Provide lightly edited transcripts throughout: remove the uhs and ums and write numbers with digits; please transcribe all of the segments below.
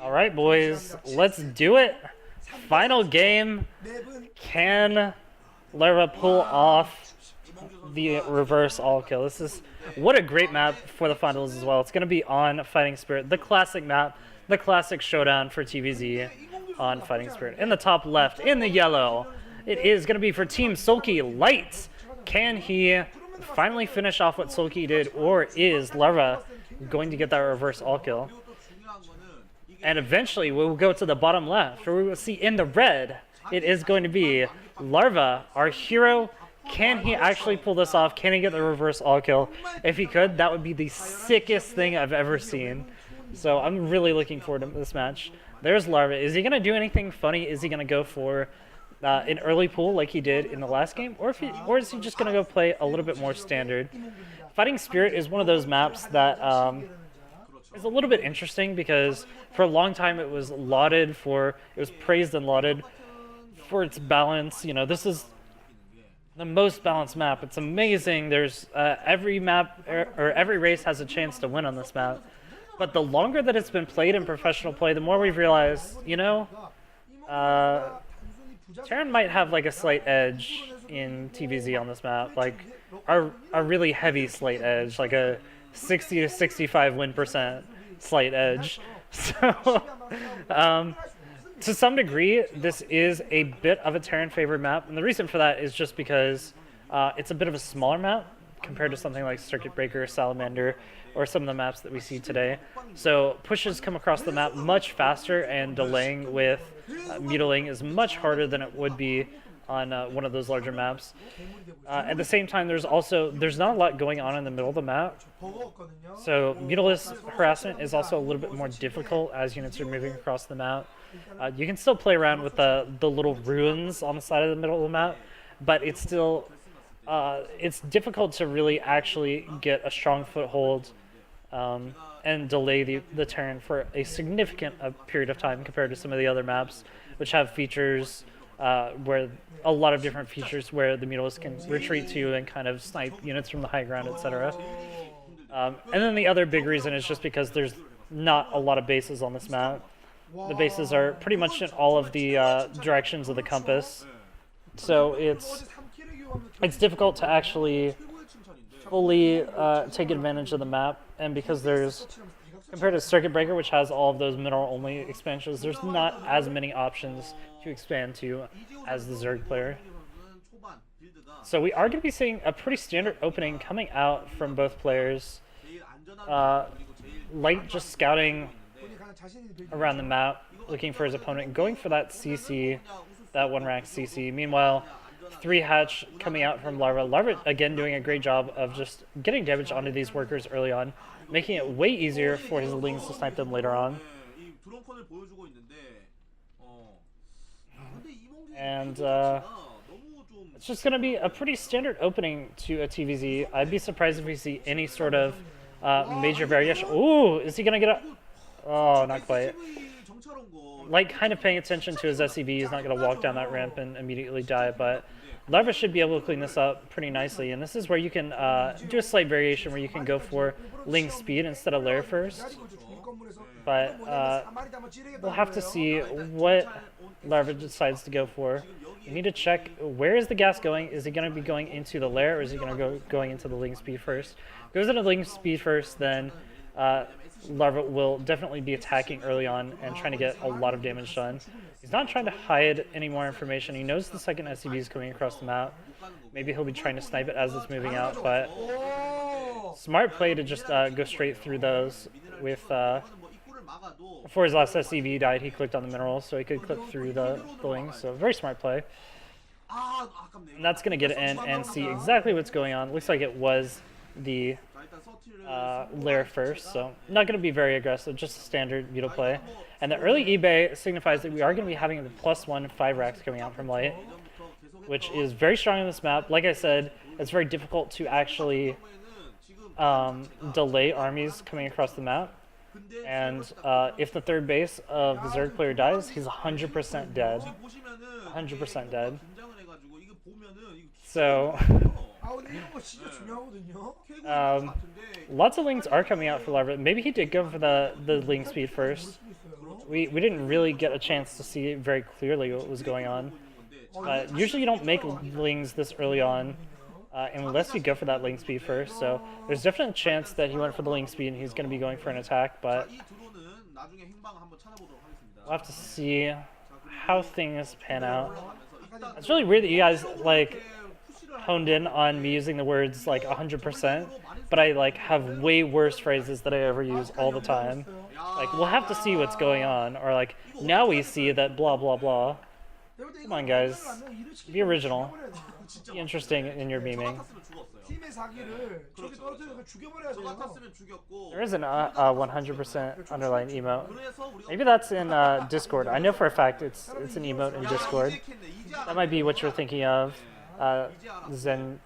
All right, boys, let's do it. Final game. Can Larva pull off the reverse all kill? This is what a great map for the finals as well. It's going to be on Fighting Spirit, the classic map, the classic showdown for TVZ on Fighting Spirit. In the top left, in the yellow, it is going to be for Team Soulkey Light. Can he finally finish off what Soulkey did, or is Larva going to get that reverse all kill? And eventually we will go to the bottom left, where we will see in the red, it is going to be Larva, our hero. Can he actually pull this off? Can he get the reverse all kill? If he could, that would be the sickest thing I've ever seen. So I'm really looking forward to this match. There's Larva. Is he going to do anything funny? Is he going to go for an early pull like he did in the last game? Or is he just going to go play a little bit more standard? Fighting Spirit is one of those maps that is a little bit interesting because for a long time it was praised and lauded for its balance. You know, this is the most balanced map. It's amazing. There's every map or every race has a chance to win on this map. But the longer that it's been played in professional play, the more we've realized, you know, Terran might have like a slight edge in TVZ on this map, like a really heavy slight edge, like a 60 to 65 win percent slight edge. So to some degree, this is a bit of a Terran favored map, and the reason for that is just because it's a bit of a smaller map compared to something like Circuit Breaker, Salamander, or some of the maps that we see today. So pushes come across the map much faster, and delaying with mutiling is much harder than it would be on one of those larger maps. At the same time, there's not a lot going on in the middle of the map. So mutilous harassment is also a little bit more difficult as units are moving across the map. You can still play around with the little ruins on the side of the middle of the map, but it's still it's difficult to really actually get a strong foothold and delay the turn for a significant period of time compared to some of the other maps, which have features where a lot of different features where the mutalists can retreat to and kind of snipe units from the high ground, etc. And then the other big reason is just because there's not a lot of bases on this map. The bases are pretty much in all of the directions of the compass, so it's difficult to actually fully take advantage of the map. And because compared to Circuit Breaker, which has all of those mineral-only expansions, there's not as many options to expand to as the Zerg player. So we are going to be seeing a pretty standard opening coming out from both players. Light just scouting around the map, looking for his opponent, going for that CC, that one-rank CC. Meanwhile, 3-hatch coming out from Larva. Larva, again, doing a great job of just getting damage onto these workers early on, making it way easier for his lings to snipe them later on. And it's just going to be a pretty standard opening to a TVZ. I'd be surprised if we see any sort of major variation. Ooh, is he going to get a... Oh, not quite. Like, kind of paying attention to his SCV. He's not going to walk down that ramp and immediately die, but Larva should be able to clean this up pretty nicely. And this is where you can do a slight variation where you can go for Ling speed instead of Lair first. But we'll have to see what Larva decides to go for. You need to check, where is the gas going? Is he going to be going into the Lair, or is he going to going into the Ling speed first? If he goes into Ling speed first, then Larva will definitely be attacking early on and trying to get a lot of damage done. He's not trying to hide any more information. He knows the second SCV is coming across the map. Maybe he'll be trying to snipe it as it's moving out, but smart play to just go straight through those. With before his last SCV died, he clicked on the minerals so he could clip through the lings. So very smart play. And that's going to get in and see exactly what's going on. Looks like it was the Lair first, so not going to be very aggressive, just a standard mutal play. And the early eBay signifies that we are going to be having the +1 5-racks coming out from Light, which is very strong on this map. Like I said, it's very difficult to actually delay armies coming across the map. And if the third base of the Zerg player dies, he's 100% dead. 100% dead. So Lots of lings are coming out for Larva. Maybe he did go for the ling speed first. We didn't really get a chance to see very clearly what was going on. Usually you don't make lings this early on unless you go for that ling speed first. So there's definitely a chance that he went for the ling speed and he's going to be going for an attack, but we'll have to see how things pan out. It's really weird that you guys like honed in on me using the words like 100%, but I like have way worse phrases that I ever use all the time. Like, we'll have to see what's going on, or like, now we see that blah blah blah. Come on guys, be original, be interesting in your memeing. There is an 100% underline emote. Maybe that's in Discord. I know for a fact it's an emote in Discord. That might be what you're thinking of. Zen.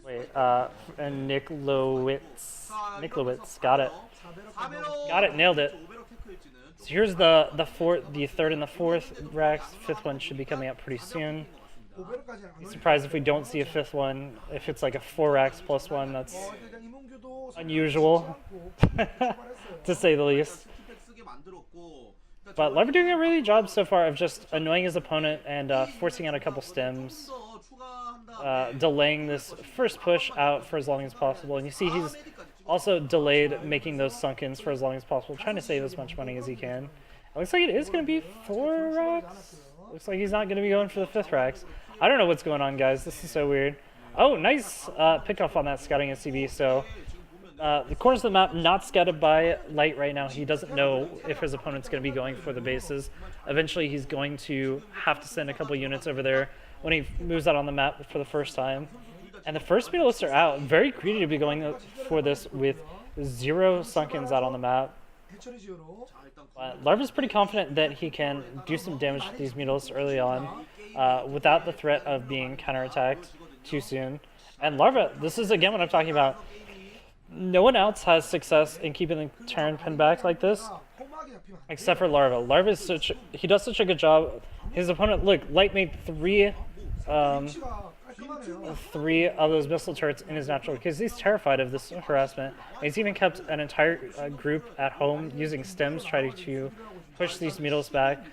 Wait, and Niklowitz. Got it. Got it. Nailed it. So here's the third and the fourth racks. Fifth one should be coming up pretty soon. Be surprised if we don't see a fifth one. If it's like a 4 racks plus one, that's unusual, to say the least. But Larva doing a really good job so far of just annoying his opponent and forcing out a couple stems, delaying this first push out for as long as possible. And you see he's also delayed making those sunkens for as long as possible, trying to save as much money as he can. It looks like it is going to be 4 racks. Looks like he's not going to be going for the 5th racks. I don't know what's going on, guys. This is so weird. Oh, nice pickoff on that scouting SCV. So the corners of the map not scouted by Light right now. He doesn't know if his opponent's going to be going for the bases. Eventually, he's going to have to send a couple units over there when he moves out on the map for the first time. And the first medalists are out. Very greedy to be going for this with 0 sunkens out on the map. Larva's pretty confident that he can do some damage to these medalists early on without the threat of being counterattacked too soon. And Larva, this is again what I'm talking about. No one else has success in keeping the turn pinned back like this, except for Larva. Larva is he does such a good job. His opponent, look, Light made 3 of those missile turrets in his natural because he's terrified of this harassment. And he's even kept an entire group at home using stems trying to push these needles back.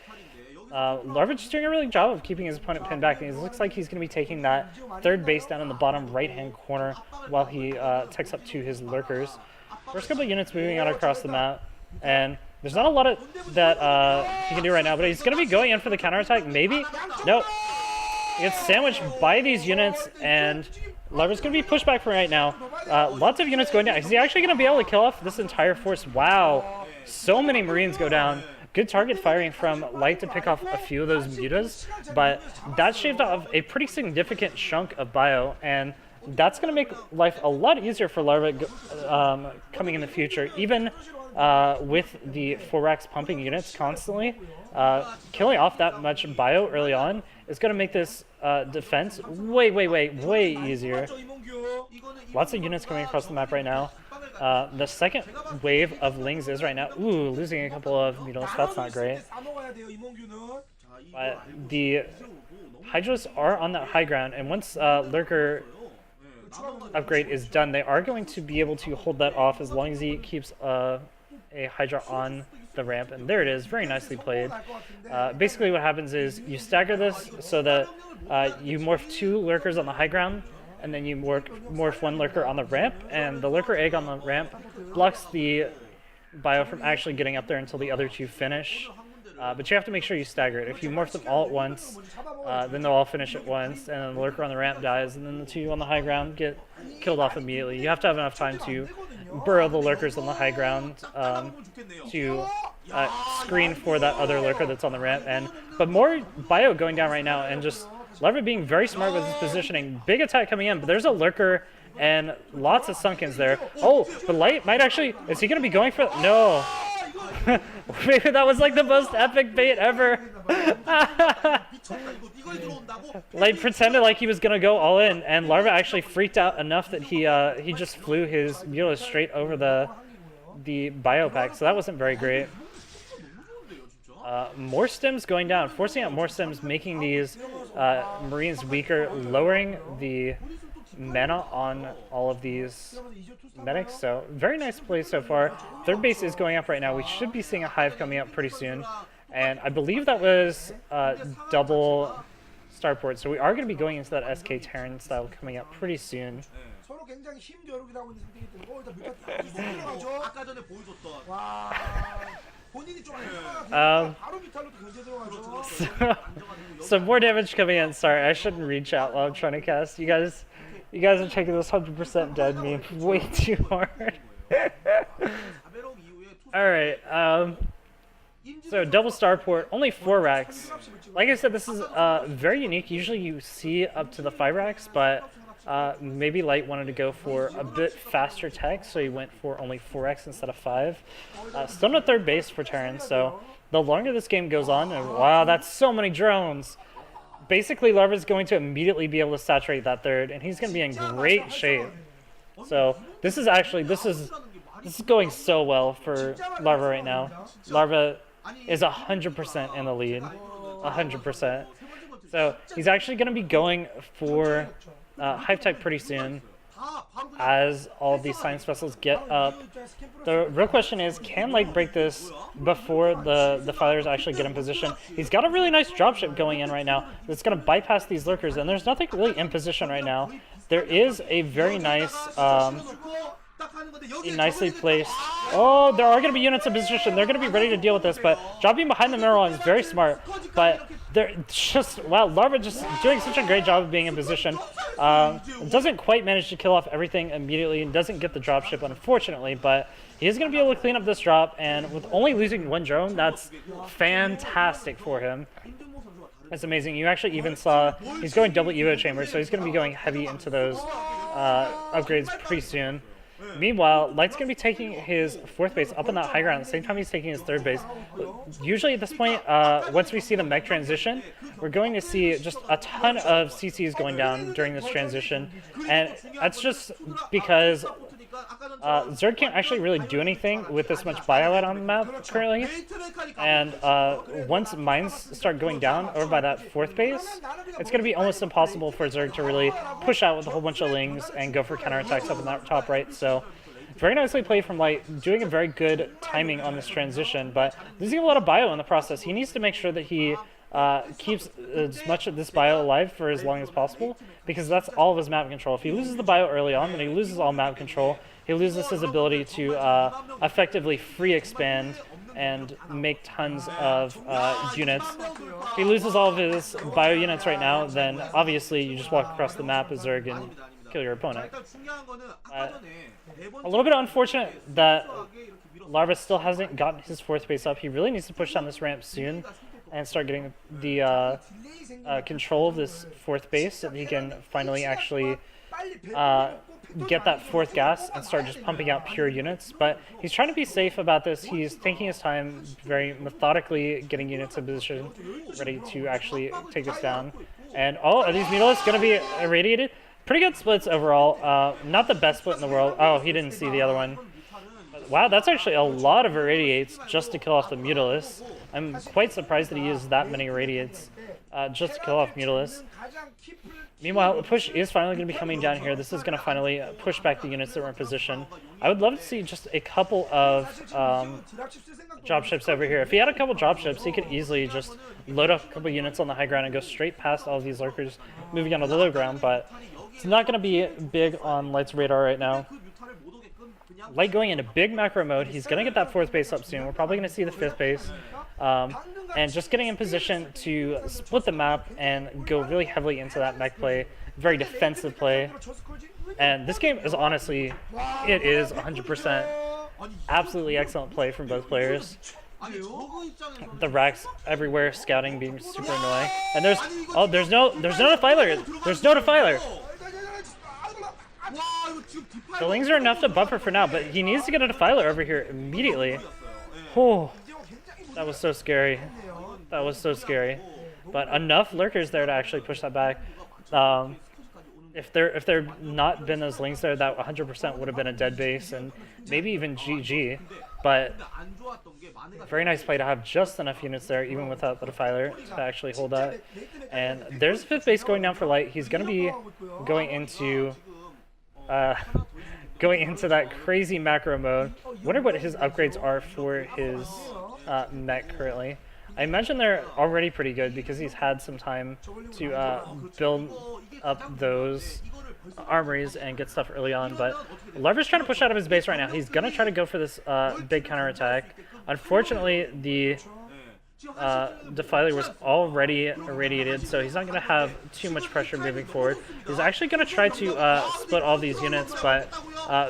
Larva just doing a really good job of keeping his opponent pinned back, and it looks like he's going to be taking that 3rd base down in the bottom right-hand corner while he takes up to his lurkers. First couple of units moving out across the map, and there's not a lot of that he can do right now, but he's going to be going in for the counterattack, maybe? Nope. He gets sandwiched by these units, and Larva's going to be pushed back for right now. Lots of units going down. Is he actually going to be able to kill off this entire force? Wow. So many Marines go down. Good target firing from Light to pick off a few of those mutas, but that shaved off a pretty significant chunk of bio, and that's going to make life a lot easier for Larva coming in the future. Even with the 4 racks pumping units constantly, killing off that much bio early on is going to make this defense way easier. Lots of units coming across the map right now. The second wave of lings is right now. Ooh, losing a couple of needles. That's not great. But the Hydras are on that high ground, and once Lurker upgrade is done, they are going to be able to hold that off as long as he keeps a Hydra on the ramp. And there it is, very nicely played. Basically what happens is you stagger this so that you morph 2 lurkers on the high ground, and then you morph 1 lurker on the ramp, and the lurker egg on the ramp blocks the bio from actually getting up there until the other 2 finish. But you have to make sure you stagger it. If you morph them all at once, then they'll all finish at once, and then the lurker on the ramp dies, and then the 2 on the high ground get killed off immediately. You have to have enough time to burrow the lurkers on the high ground to screen for that other lurker that's on the ramp. But more bio going down right now, and just Larva being very smart with his positioning. Big attack coming in, but there's a lurker and lots of sunkens there. Oh, but Light might actually... Is he going to be going for... No. Maybe that was like the most epic bait ever. Light pretended like he was going to go all in, and Larva actually freaked out enough that he just flew his Mula straight over the biopack, so that wasn't very great. More stems going down, forcing out more stems, making these Marines weaker, lowering the mana on all of these medics. So very nice play so far. Third base is going up right now. We should be seeing a hive coming up pretty soon. And I believe that was double starport. So we are going to be going into that SK Terran style coming up pretty soon. So more damage coming in. Sorry, I shouldn't reach out while I'm trying to cast. You guys are taking this 100% dead meme way too hard. Alright, so double starport, only 4 racks. Like I said, this is very unique. Usually you see up to the 5 racks, but maybe Light wanted to go for a bit faster tech, so he went for only 4 racks instead of 5. Still no third base for Terran, so the longer this game goes on, and wow, that's so many drones. Basically, Larva is going to immediately be able to saturate that third, and he's going to be in great shape. So this is going so well for Larva right now. Larva is 100% in the lead, 100%. So he's actually going to be going for Hive Tech pretty soon as all of these science vessels get up. The real question is, can Light break this before the fighters actually get in position? He's got a really nice dropship going in right now that's going to bypass these lurkers, and there's nothing really in position right now. There is a very nice, nicely placed... Oh, there are going to be units in position. They're going to be ready to deal with this, but dropping behind the mineral is very smart. But they're just... Wow, Larva just doing such a great job of being in position. Doesn't quite manage to kill off everything immediately and doesn't get the dropship, unfortunately, but he is going to be able to clean up this drop, and with only losing 1 drone, that's fantastic for him. That's amazing. You actually even saw he's going double Evo chambers, so he's going to be going heavy into those upgrades pretty soon. Meanwhile, Light's going to be taking his 4th base up on that high ground at the same time he's taking his 3rd base. Usually at this point, once we see the mech transition, we're going to see just a ton of CCs going down during this transition. And that's just because Zerg can't actually really do anything with this much bio on the map currently. And once mines start going down over by that 4th base, it's going to be almost impossible for Zerg to really push out with a whole bunch of lings and go for counterattacks up in that top right. So very nicely played from Light, doing a very good timing on this transition, but losing a lot of bio in the process. He needs to make sure that he keeps as much of this bio alive for as long as possible, because that's all of his map control. If he loses the bio early on, then he loses all map control. He loses his ability to effectively free expand and make tons of units. If he loses all of his bio units right now, then obviously you just walk across the map as Zerg and kill your opponent. A little bit unfortunate that Larva still hasn't gotten his 4th base up. He really needs to push down this ramp soon and start getting the control of this 4th base so that he can finally actually get that 4th gas and start just pumping out pure units. But he's trying to be safe about this. He's taking his time, very methodically getting units in position, ready to actually take this down. And are these mutilates going to be irradiated? Pretty good splits overall. Not the best split in the world. Oh, he didn't see the other one. But wow, that's actually a lot of irradiates just to kill off the Mutalisk. I'm quite surprised that he used that many irradiates just to kill off Mutalisk. Meanwhile, the push is finally going to be coming down here. This is going to finally push back the units that were in position. I would love to see just a couple of dropships over here. If he had a couple dropships, he could easily just load up a couple units on the high ground and go straight past all of these lurkers moving on to the low ground, but it's not going to be big on Light's radar right now. Light going into big macro mode. He's going to get that 4th base up soon. We're probably going to see the 5th base. And just getting in position to split the map and go really heavily into that mech play. Very defensive play. And this game is honestly, it is 100% absolutely excellent play from both players. The racks everywhere, scouting being super annoying. And there's no defiler. There's no defiler. The lings are enough to buffer for now, but he needs to get a defiler over here immediately. Oh, that was so scary. That was so scary. But enough lurkers there to actually push that back. If there not been those lings there, that 100% would have been a dead base and maybe even GG. But very nice play to have just enough units there, even without the defiler, to actually hold that. And there's 5th base going down for light. He's going to be going into that crazy macro mode. Wonder what his upgrades are for his mech currently. I imagine they're already pretty good because he's had some time to build up those armories and get stuff early on, but Larva's trying to push out of his base right now. He's going to try to go for this big counterattack. Unfortunately, the Defiler was already irradiated, so he's not going to have too much pressure moving forward. He's actually going to try to split all these units, but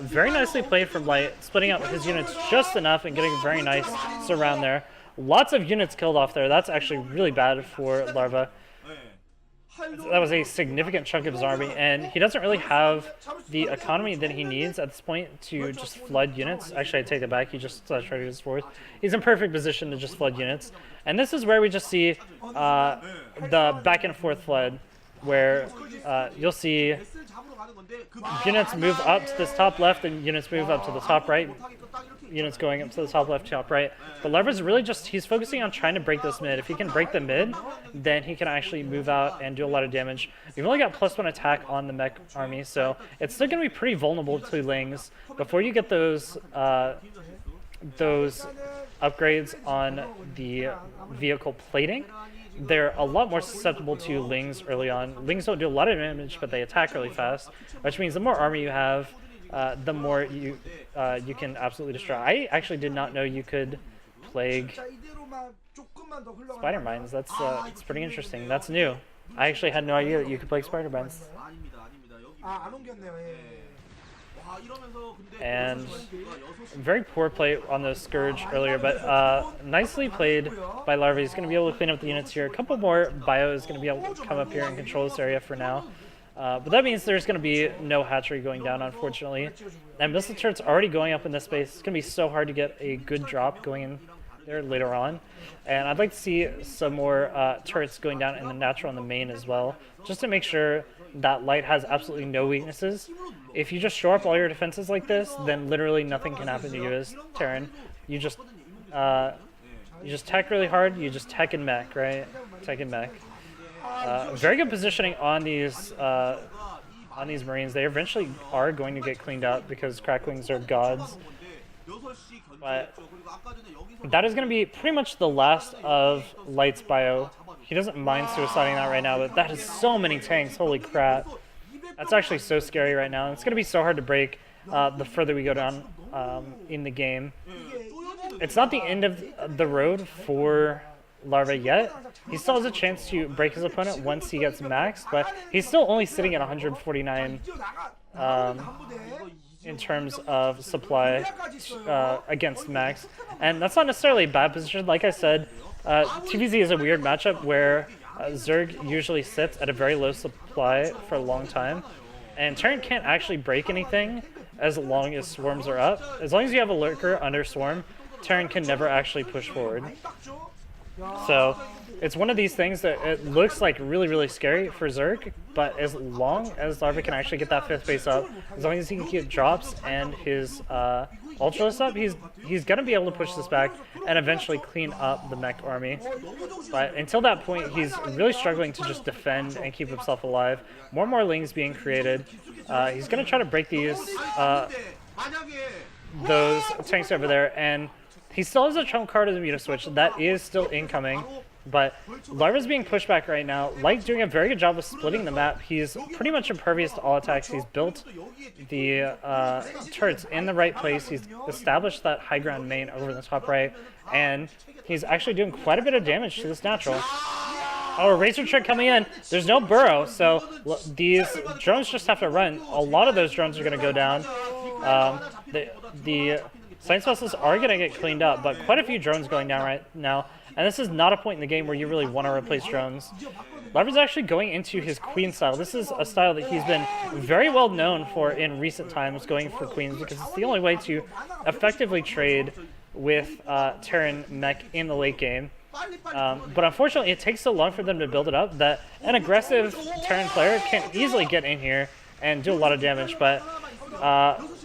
very nicely played from Light, splitting out his units just enough and getting a very nice surround there. Lots of units killed off there. That's actually really bad for Larva. That was a significant chunk of his army, and he doesn't really have the economy that he needs at this point to just flood units. Actually, I take it back. He just tried to use force. He's in perfect position to just flood units. And this is where we just see the back and forth flood, where you'll see units move up to this top left and units move up to the top right. Units going up to the top left, top right. But Larva's really just, he's focusing on trying to break this mid. If he can break the mid, then he can actually move out and do a lot of damage. We've only got +1 attack on the mech army, so it's still going to be pretty vulnerable to Lings. Before you get those upgrades on the vehicle plating, they're a lot more susceptible to Lings early on. Lings don't do a lot of damage, but they attack really fast, which means the more armor you have, the more you can absolutely destroy. I actually did not know you could plague spider mines. That's it's pretty interesting. That's new. I actually had no idea that you could plague spider mines. And very poor play on the Scourge earlier, but nicely played by Larva. He's going to be able to clean up the units here. A couple more bio is going to be able to come up here and control this area for now. But that means there's going to be no hatchery going down, unfortunately. And missile turrets already going up in this space. It's going to be so hard to get a good drop going in there later on. And I'd like to see some more turrets going down in the natural and the main as well, just to make sure that Light has absolutely no weaknesses. If you just shore up all your defenses like this, then literally nothing can happen to you as Terran. You just tech really hard. You just tech and mech, right? Tech and mech. Very good positioning on these Marines. They eventually are going to get cleaned up because Cracklings are gods. But that is going to be pretty much the last of Light's bio. He doesn't mind suiciding that right now, but that is so many tanks. Holy crap. That's actually so scary right now. It's going to be so hard to break the further we go down in the game. It's not the end of the road for Larva yet. He still has a chance to break his opponent once he gets maxed, but he's still only sitting at 149 in terms of supply against max. And that's not necessarily a bad position. Like I said, TVZ is a weird matchup where Zerg usually sits at a very low supply for a long time, and Terran can't actually break anything as long as swarms are up. As long as you have a lurker under swarm, Terran can never actually push forward. So it's one of these things that it looks like really, really scary for Zerg, but as long as Larva can actually get that 5th base up, as long as he can get drops and his Ultralist up, he's going to be able to push this back and eventually clean up the mech army. But until that point, he's really struggling to just defend and keep himself alive. More and more Lings being created. He's going to try to break these those tanks over there, and he still has a trump card as a Muta Switch. That is still incoming, but Larva's being pushed back right now. Light's doing a very good job of splitting the map. He's pretty much impervious to all attacks. He's built the turrets in the right place. He's established that high ground main over the top right, and he's actually doing quite a bit of damage to this natural. Oh, a Razor Trick coming in. There's no burrow, so these drones just have to run. A lot of those drones are going to go down. The Science vessels are going to get cleaned up, but quite a few drones going down right now. And this is not a point in the game where you really want to replace drones. Larva's actually going into his Queen style. This is a style that he's been very well known for in recent times, going for Queens, because it's the only way to effectively trade with Terran mech in the late game. But unfortunately, it takes so long for them to build it up that an aggressive Terran player can easily get in here and do a lot of damage. But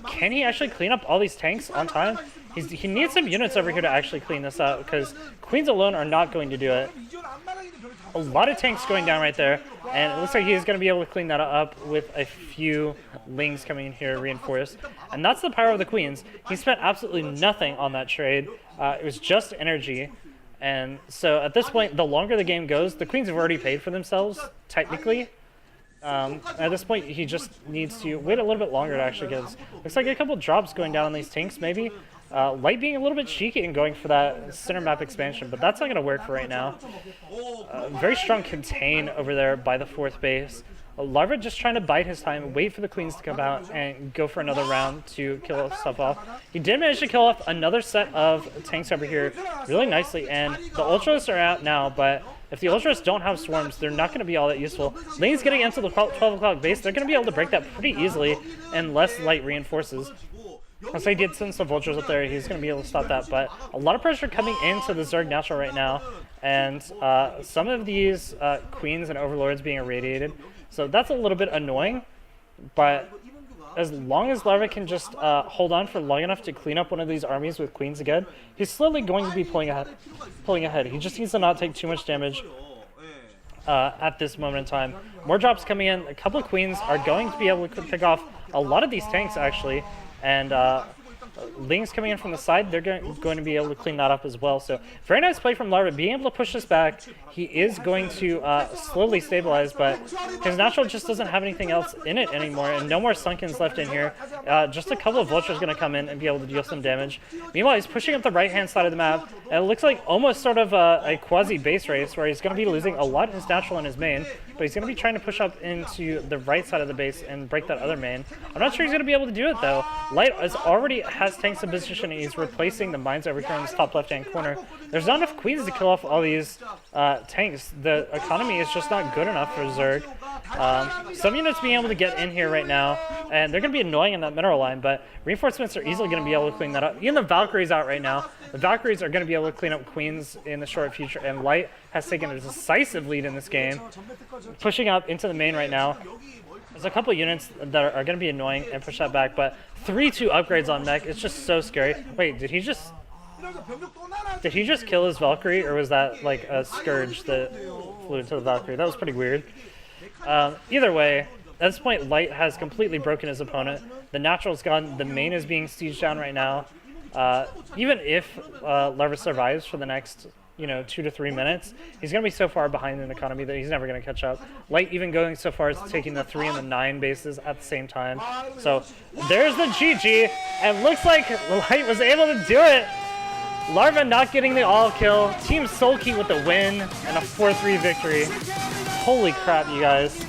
can he actually clean up all these tanks on time? he needs some units over here to actually clean this up, because queens alone are not going to do it. A lot of tanks going down right there, and it looks like he's going to be able to clean that up with a few lings coming in here reinforced. And that's the power of the queens. He spent absolutely nothing on that trade. It was just energy. And so at this point, the longer the game goes, the queens have already paid for themselves, technically. At this point, he just needs to wait a little bit longer to actually get. Looks like a couple drops going down on these tanks, maybe. Light being a little bit cheeky and going for that center map expansion, but that's not going to work for right now. Very strong contain over there by the 4th base. Larva just trying to bide his time, wait for the queens to come out and go for another round to kill stuff off. He did manage to kill off another set of tanks over here really nicely, and the ultras are out now, but if the ultras don't have swarms, they're not going to be all that useful. Lane's getting into the 12 o'clock base. They're going to be able to break that pretty easily unless light reinforces. Once I did send some vultures up there, he's going to be able to stop that, but a lot of pressure coming into the Zerg natural right now, and some of these queens and overlords being irradiated. So that's a little bit annoying, but as long as Larva can just hold on for long enough to clean up one of these armies with queens again, he's slowly going to be pulling ahead. He just needs to not take too much damage at this moment in time. More drops coming in. A couple of queens are going to be able to pick off a lot of these tanks, actually, and Lings coming in from the side, they're going to be able to clean that up as well. So very nice play from Larva, being able to push this back. He is going to slowly stabilize, but his natural just doesn't have anything else in it anymore, and no more Sunkens left in here. Just a couple of vultures going to come in and be able to deal some damage. Meanwhile, he's pushing up the right-hand side of the map, and it looks like almost sort of a quasi-base race where he's going to be losing a lot in his natural and his main, but he's going to be trying to push up into the right side of the base and break that other main. I'm not sure he's going to be able to do it, though. Light already has tanks in position, and he's replacing the mines over here in this top left-hand corner. There's not enough queens to kill off all these tanks. The economy is just not good enough for Zerg. Some units being able to get in here right now, and they're going to be annoying in that mineral line, but reinforcements are easily going to be able to clean that up. Even the Valkyries out right now. The Valkyries are going to be able to clean up queens in the short future, and Light has taken a decisive lead in this game, pushing up into the main right now. There's a couple units that are going to be annoying and push that back, but 3-2 upgrades on mech, it's just so scary. Wait, did he just kill his Valkyrie, or was that like a Scourge that flew into the Valkyrie? That was pretty weird. Either way, at this point, Light has completely broken his opponent. The natural's gone. The main is being sieged down right now. Even if Larva survives for the next 2 to 3 minutes, he's going to be so far behind in economy that he's never going to catch up. Light even going so far as taking the 3 and the 9 bases at the same time. So there's the GG, and looks like Light was able to do it. Larva not getting the all kill. Team Soulkey with the win and a 4-3 victory. Holy crap, you guys.